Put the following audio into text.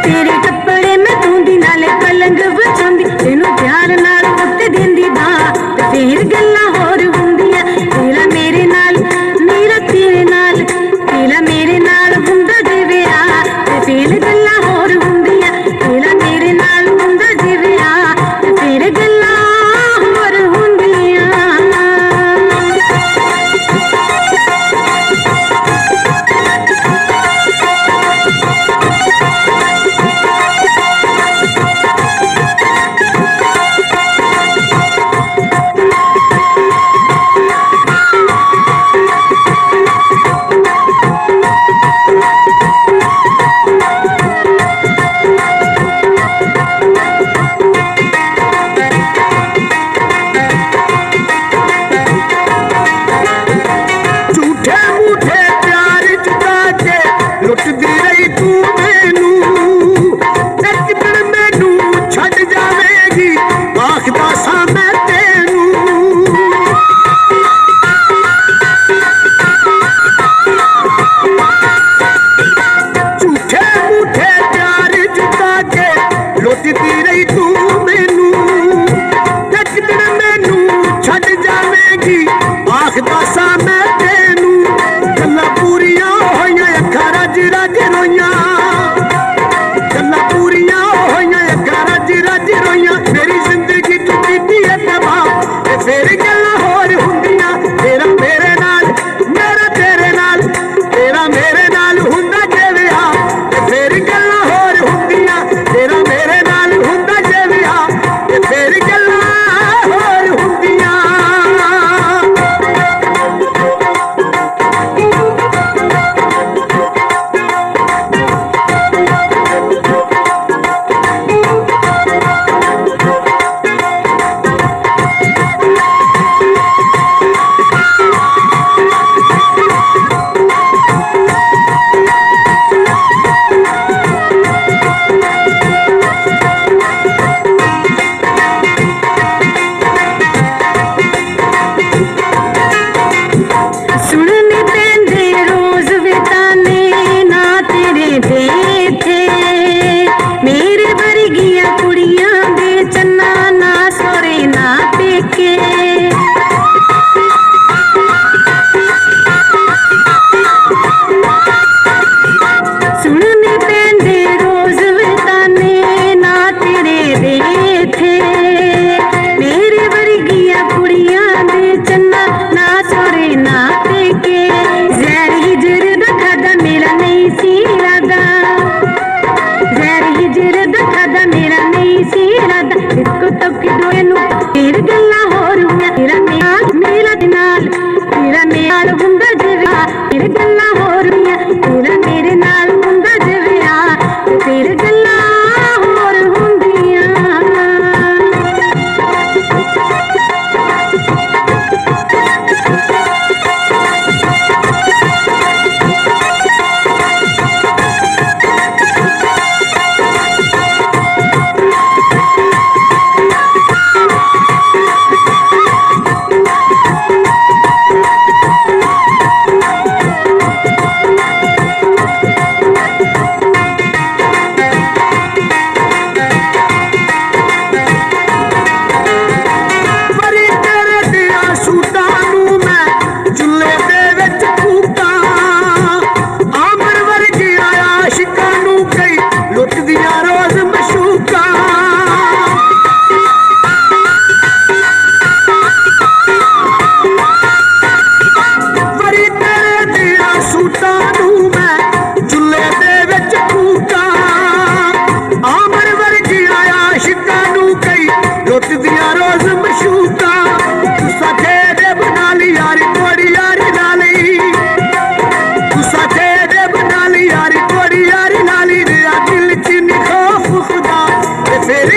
तेरे कपड़े में तूंदी नाले भेजती रही तू मैनू, एक दिन मैनू छड़ जावेगी आखदा सा मैं तेनू। गल्लां पूरियां होइयां अखां रज रज रोइयां, गल्लां पूरियां होइयां अखां रज रज रोइयां। मेरी जिंदगी तू कीती है तबाह ते फिर गल्लां होर हुंदियां। तेरा मेरे नाल मेरा तेरे नाल, तेरा मेरे नाल हुंदा जे विआह ते फिर गल्लां होर हुंदियां। तेरा मेरे नाल हुंदा जे विआह ते फिर गल्लां होर हुंदियां। सुनने पैंदे रोज बेताने ना तेरे दे थे, मेरे वर्गियां कुड़ियां दे चन्ना ना सोरे ना पेके। सुनने पैंदे रोज बेताने ना तेरे दे थे, मेरे वर्गियां कुड़ियां दे चन्ना ना सोरे ना पेके। ज़हर हिजर दा खादा मेरा नहीं सी इरादा, ज़हर हिजर दा खादा मेरा नहीं सी इरादा। इसको तक दोनों फिर गल्लां होर हुंदियां। तेरा नाल मेरा नाल, तेरा नाल हुंदा जे विआह फिर गल्लां होर हुंदियां। तेरा मेरे नाल हुंदा जे विआह फिर गल्लां होर हुंदियां। बड़ी तेरे दियां सूटां नूं मैं चुल्हे दे विच फूकां, आमर वर्गियां आशिकां नूं कई लुटदियां रोज मशूकां। बड़ी तेरे दियां सूटां नूं मैं चुल्हे दे विच फूकां, आमर वर्गियां आशिकां नूं कई लुटदियां रोज मशूकां। तुसा खेदे बना ली यारी कोड़ी यारी नाली, तुसा खेदे बना ली यारी कोड़ी यारी नाली। दिल च नी खौफ खुदा ते फिर